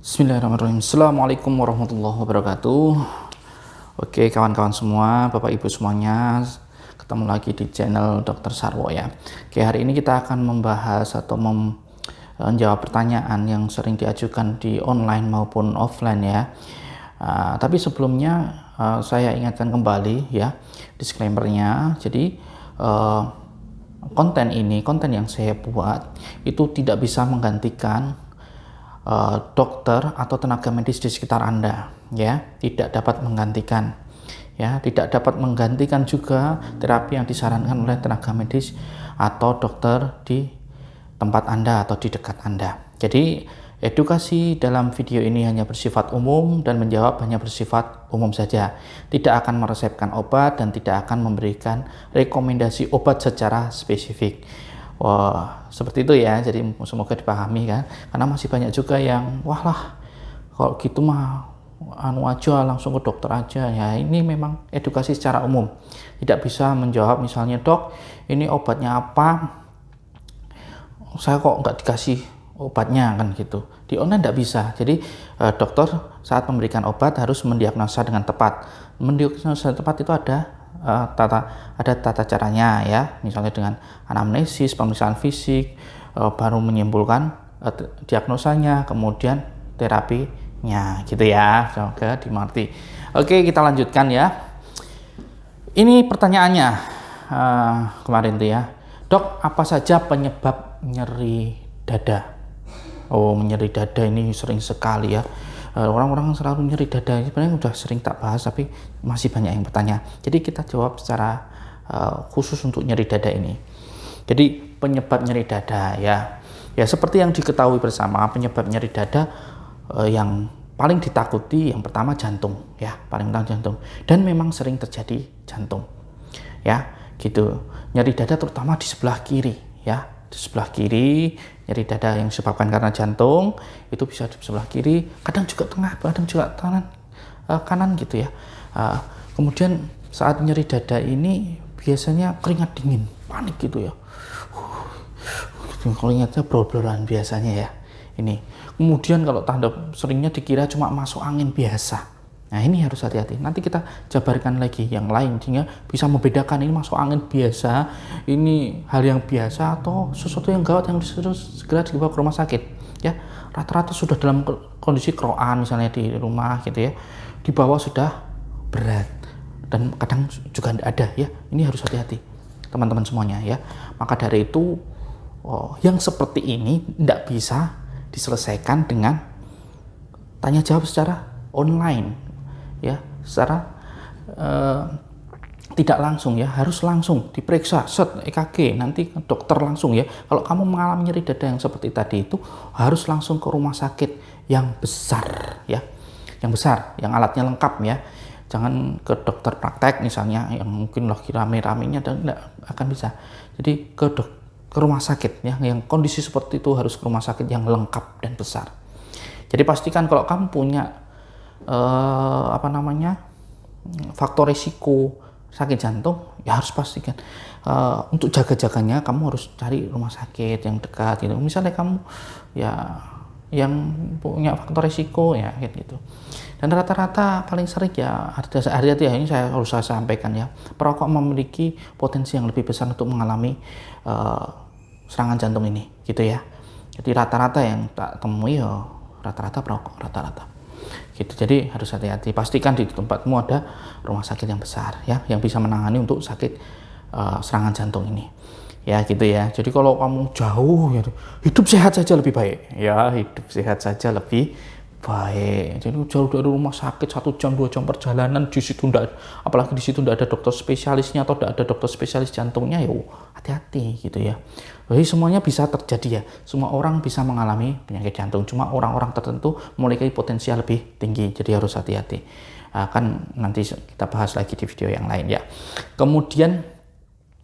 Bismillahirrahmanirrahim. Assalamualaikum warahmatullahi wabarakatuh. Oke, kawan-kawan semua, Bapak Ibu semuanya, ketemu lagi di channel Dr. Sarwo ya. Oke, hari ini kita akan membahas atau menjawab pertanyaan yang sering diajukan di online maupun offline ya. Tapi sebelumnya saya ingatkan kembali ya disclaimer-nya. Jadi konten yang saya buat itu tidak bisa menggantikan dokter atau tenaga medis di sekitar Anda ya, tidak dapat menggantikan ya, tidak dapat menggantikan juga terapi yang disarankan oleh tenaga medis atau dokter di tempat Anda atau di dekat Anda. Jadi edukasi dalam video ini hanya bersifat umum dan menjawab hanya bersifat umum saja, tidak akan meresepkan obat dan tidak akan memberikan rekomendasi obat secara spesifik. Wah, seperti itu ya. Jadi semoga dipahami kan. Karena masih banyak juga yang wah lah kalau gitu mah aja langsung ke dokter aja. Ya, ini memang edukasi secara umum. Tidak bisa menjawab misalnya, "Dok, ini obatnya apa? Saya kok nggak dikasih obatnya," kan gitu. Di online nggak bisa. Jadi dokter saat memberikan obat harus mendiagnosa dengan tepat. Mendiagnosa tepat itu ada tata caranya ya, misalnya dengan anamnesis, pemeriksaan fisik, baru menyimpulkan diagnosanya, kemudian terapinya gitu ya. Semoga dimengerti. Oke, kita lanjutkan ya. Ini pertanyaannya kemarin tuh ya, "Dok, apa saja penyebab nyeri dada?" Oh, nyeri dada ini sering sekali ya. Orang-orang selalu nyeri dada, sebenarnya udah sering tak bahas tapi masih banyak yang bertanya. Jadi kita jawab secara khusus untuk nyeri dada ini. Jadi penyebab nyeri dada ya seperti yang diketahui bersama, penyebab nyeri dada yang paling ditakuti yang pertama jantung ya, paling utama jantung, dan memang sering terjadi jantung ya gitu. Nyeri dada terutama di sebelah kiri ya, di sebelah kiri. Nyeri dada yang disebabkan karena jantung itu bisa di sebelah kiri, kadang juga tengah, kadang juga kanan gitu ya. Kemudian saat nyeri dada ini biasanya keringat dingin, panik gitu ya. Keringatnya blor-bloran biasanya ya. Ini. Kemudian kalau tanda seringnya dikira cuma masuk angin biasa. Nah, ini harus hati-hati. Nanti kita jabarkan lagi yang lain sehingga bisa membedakan ini masuk angin biasa, ini hal yang biasa atau sesuatu yang gawat yang harus segera dibawa ke rumah sakit. Ya, rata-rata sudah dalam kondisi keroan misalnya di rumah gitu ya. Di bawah sudah berat dan kadang juga tidak ada ya. Ini harus hati-hati teman-teman semuanya ya. Maka dari itu yang seperti ini tidak bisa diselesaikan dengan tanya jawab secara online. Ya, secara tidak langsung ya, harus langsung diperiksa, set EKG, nanti dokter langsung ya. Kalau kamu mengalami nyeri dada yang seperti tadi itu harus langsung ke rumah sakit yang besar ya, yang besar, yang alatnya lengkap ya. Jangan ke dokter praktek misalnya yang mungkin lagi rame-ramenya dan tidak akan bisa. Jadi ke rumah sakit ya, yang kondisi seperti itu harus ke rumah sakit yang lengkap dan besar. Jadi pastikan kalau kamu punya faktor risiko sakit jantung ya harus pastikan untuk jaga-jaganya kamu harus cari rumah sakit yang dekat gitu. Misalnya kamu ya yang punya faktor risiko ya gitu. Dan rata-rata paling sering ya hati-hati ya, ini saya harus sampaikan ya, perokok memiliki potensi yang lebih besar untuk mengalami serangan jantung ini gitu ya. Jadi rata-rata yang tak temui ya rata-rata perokok rata-rata. Gitu. Jadi harus hati-hati, pastikan di tempatmu ada rumah sakit yang besar ya, yang bisa menangani untuk sakit serangan jantung ini ya gitu ya. Jadi kalau kamu jauh ya, hidup sehat saja lebih baik ya, hidup sehat saja lebih baik. Jadi jauh dari rumah sakit 1 jam 2 jam perjalanan, di situ apalagi di situ tidak ada dokter spesialisnya atau tidak ada dokter spesialis jantungnya, ya hati-hati gitu ya. Jadi semuanya bisa terjadi ya, semua orang bisa mengalami penyakit jantung, cuma orang-orang tertentu memiliki potensial lebih tinggi, jadi harus hati-hati. Kan nanti kita bahas lagi di video yang lain ya. Kemudian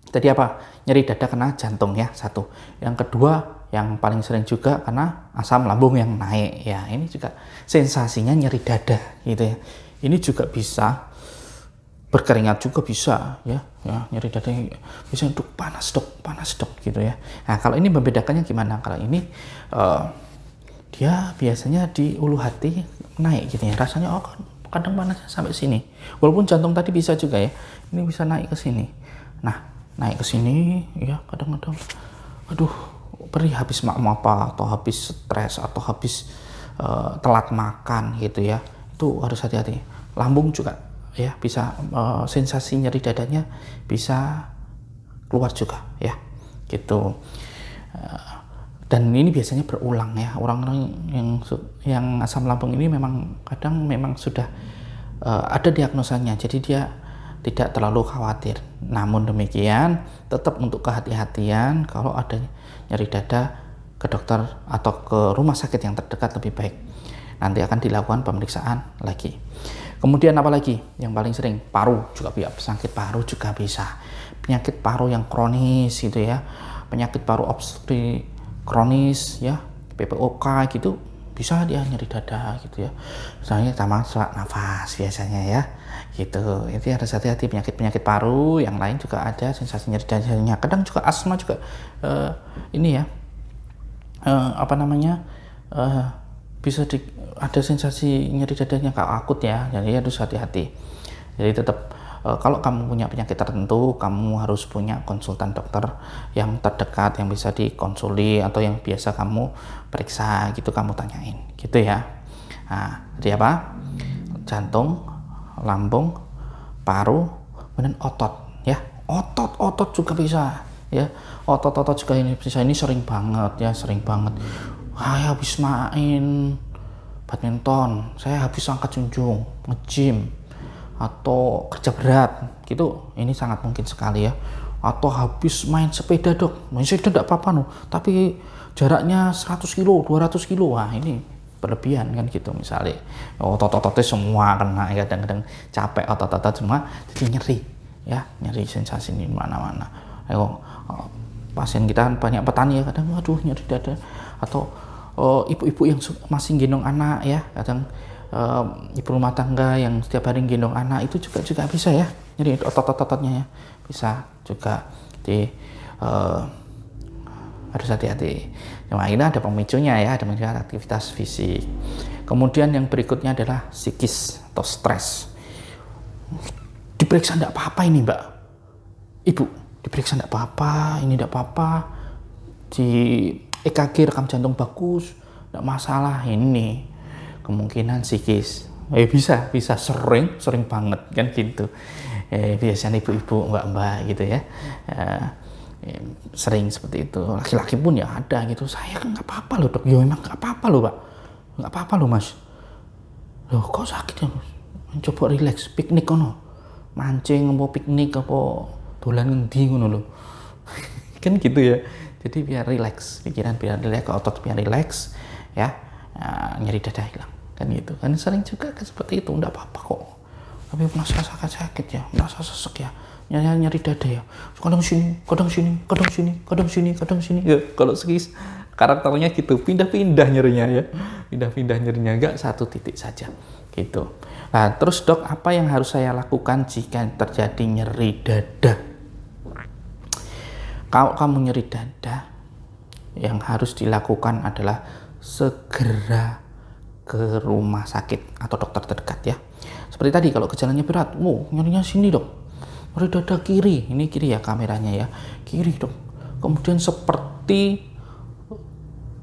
tadi apa? Nyeri dada kena jantung ya, satu. Yang kedua yang paling sering juga karena asam lambung yang naik ya, ini juga sensasinya nyeri dada gitu ya. Ini juga bisa berkeringat juga bisa ya nyeri dada bisa untuk panas dok gitu ya. Nah, kalau ini membedakannya gimana? Kalau ini dia biasanya di ulu hati naik gitu ya, rasanya kadang panasnya sampai sini, walaupun jantung tadi bisa juga ya, ini bisa naik ke sini. Nah, naik ke sini ya, kadang-kadang aduh perih habis makan apa, atau habis stres, atau habis telat makan gitu ya, itu harus hati-hati. Lambung juga ya bisa, sensasi nyeri dadanya bisa keluar juga ya gitu. Dan ini biasanya berulang ya, orang-orang yang asam lambung ini memang kadang memang sudah ada diagnosanya, jadi dia tidak terlalu khawatir. Namun demikian, tetap untuk kehati-hatian, kalau ada nyeri dada, ke dokter atau ke rumah sakit yang terdekat lebih baik. Nanti akan dilakukan pemeriksaan lagi. Kemudian apa lagi yang paling sering? Paru juga, penyakit paru juga bisa. Penyakit paru yang kronis gitu ya, penyakit paru obstruktif kronis ya, PPOK gitu, bisa dia nyeri dada gitu ya. Misalnya sama sesak nafas biasanya ya gitu. Itu harus hati-hati. Penyakit paru yang lain juga ada sensasi nyeri dadanya. Kadang juga asma juga ini ya, bisa ada sensasi nyeri dadanya akut ya, jadi harus hati-hati. Jadi tetap kalau kamu punya penyakit tertentu, kamu harus punya konsultan dokter yang terdekat, yang bisa dikonsuli atau yang biasa kamu periksa gitu, kamu tanyain gitu ya. Nah, jadi apa? Jantung, lambung, paru, kemudian otot ya. Otot juga bisa ya. Otot juga ini bisa, ini sering banget. Saya habis main badminton, saya habis angkat junjung, nge-gym, atau kerja berat gitu, ini sangat mungkin sekali ya. Atau habis main sepeda, dok, main sepeda tidak apa-apa no, tapi jaraknya 100 kilo, 200 kilo, wah ini berlebihan kan gitu misalnya. Otot-ototnya semua kena, kadang-kadang capek otot-otot semua, jadi nyeri ya, nyeri sensasi di mana-mana. Pasien kita kan banyak petani ya, kadang aduh nyeri dada, atau ibu-ibu yang masih gendong anak ya, kadang ibu rumah tangga yang setiap hari gendong anak, itu juga bisa ya, jadi otot-ototnya ya bisa juga. Jadi harus hati-hati. Nah, ini ada pemicunya ya, ada pemicu aktivitas fisik. Kemudian yang berikutnya adalah psikis atau stres. Diperiksa enggak apa-apa ini mbak, ibu, diperiksa enggak apa-apa, ini enggak apa-apa, di EKG rekam jantung bagus, enggak masalah, ini kemungkinan psikis. Bisa sering banget kan gitu. Biasanya ibu-ibu, mbak-mbak gitu ya, sering seperti itu. Laki-laki pun ya ada gitu, saya kan nggak apa-apa loh dok. Ya memang nggak apa-apa loh pak, nggak apa-apa loh mas. Loh kok sakit ya mas? Coba relax, piknik kono, mancing apa piknik apa dolan ngendi ngono loh. Kan gitu ya. Jadi biar relax, pikiran biar relax, otot biar relax ya, nyeri dada hilang kan gitu. Kan sering juga kan seperti itu, enggak apa-apa kok, tapi merasa sakit ya, merasa sesek ya, nyeri dada ya, kadang sini ya. Kalau psikis karakternya gitu, pindah-pindah nyerinya, enggak satu titik saja gitu. Nah terus dok, apa yang harus saya lakukan jika terjadi nyeri dada? Kalau kamu nyeri dada, yang harus dilakukan adalah segera ke rumah sakit atau dokter terdekat ya. Seperti tadi, kalau gejalanya berat, nyerinya sini dok, nyeri dada kiri, ini kiri ya kameranya ya, kiri dok. Kemudian seperti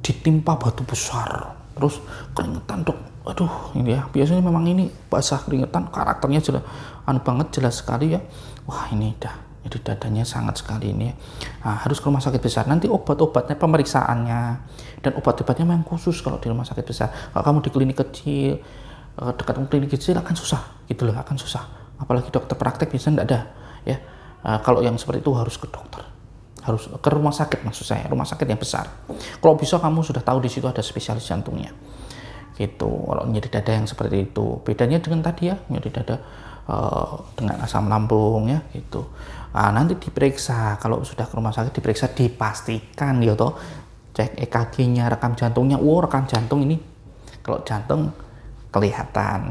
ditimpa batu besar, terus keringetan dok. Aduh ini ya, biasanya memang ini basah keringetan, karakternya jelas, jelas sekali ya. Wah ini jadi dadanya sangat sekali ini. Nah, harus ke rumah sakit besar. Nanti obat-obatnya, pemeriksaannya, dan obat-obatnya memang khusus kalau di rumah sakit besar. Kalau kamu di klinik kecil, dekat klinik kecil akan susah gitu loh, akan susah. Apalagi dokter praktek biasanya enggak ada ya. Kalau yang seperti itu harus ke dokter, harus ke rumah sakit, maksud saya rumah sakit yang besar. Kalau bisa kamu sudah tahu di situ ada spesialis jantungnya gitu. Kalau nyeri dada yang seperti itu, bedanya dengan tadi ya, nyeri dada dengan asam lambung ya gitu. Nah, nanti diperiksa, kalau sudah ke rumah sakit diperiksa, dipastikan ya toh, cek EKG-nya, rekam jantungnya. Rekam jantung ini, kalau jantung kelihatan.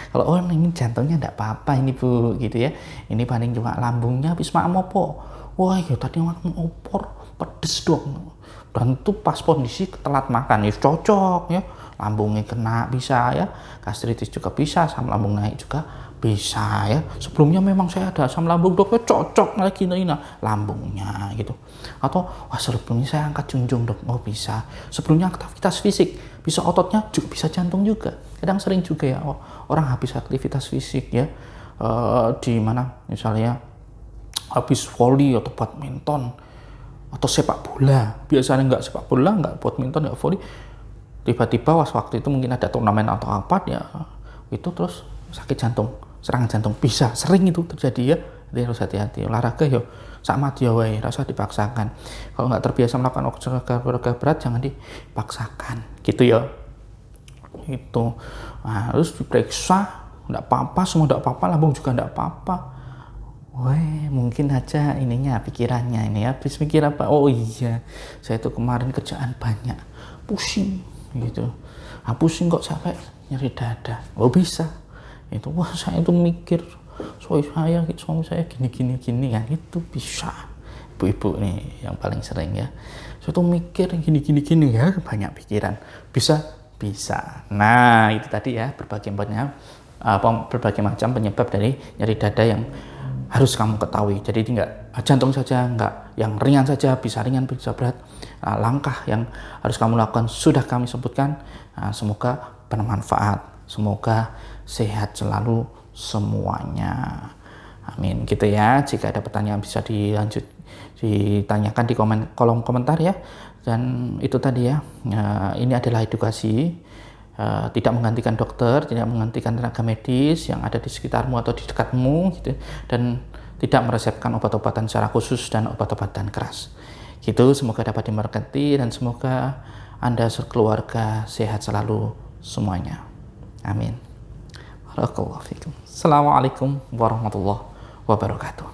Kalau ini jantungnya enggak apa-apa ini bu gitu ya, ini paling cuma lambungnya habis makan opo. Wah ya tadi makan opor pedes dong, dan itu pas kondisi telat makan ya cocok ya, lambungnya kena bisa ya, gastritis juga bisa, asam lambung naik juga bisa ya. Sebelumnya memang saya ada asam lambung, dok, cocok lagi lambungnya gitu. Atau wah sebelumnya saya angkat junjung, dok, oh bisa. Sebelumnya aktivitas fisik, bisa ototnya juga, bisa jantung juga. Kadang sering juga ya orang habis aktivitas fisik ya, di mana misalnya habis voli atau badminton atau sepak bola, biasanya nggak sepak bola, nggak badminton, nggak voli, tiba-tiba waktu itu mungkin ada turnamen atau apa ya, itu terus sakit jantung, serangan jantung, bisa, sering itu terjadi ya. Jadi harus hati-hati. Olahraga yo sama dia wae, rasa dipaksakan. Kalau nggak terbiasa melakukan olahraga berat, jangan dipaksakan gitu ya. Itu harus diperiksa, nggak apa-apa, semua nggak apa-apa, lambung juga nggak apa-apa. Weh, mungkin aja ininya pikirannya ini ya, habis mikir apa, oh iya saya itu kemarin kerjaan banyak, pusing gitu, pusing kok sampai nyeri dada, oh bisa itu, wah saya itu mikir suami saya gini kan, itu bisa. Ibu-ibu nih yang paling sering ya, saya tuh mikir gini ya, banyak pikiran, bisa. Nah itu tadi ya, berbagai macam penyebab dari nyeri dada yang harus kamu ketahui. Jadi nggak jantung saja, nggak yang ringan saja, bisa ringan bisa berat. Langkah yang harus kamu lakukan sudah kami sebutkan. Semoga bermanfaat, semoga sehat selalu semuanya, amin gitu ya. Jika ada pertanyaan bisa ditanyakan di kolom komentar ya. Dan itu tadi ya, ini adalah edukasi, tidak menggantikan dokter, tidak menggantikan tenaga medis yang ada di sekitarmu atau di dekatmu gitu, dan tidak meresepkan obat-obatan secara khusus dan obat-obatan keras gitu. Semoga dapat dimengerti dan semoga Anda sekeluarga sehat selalu semuanya, amin. Barakallahu fikum. Assalamualaikum warahmatullahi wabarakatuh.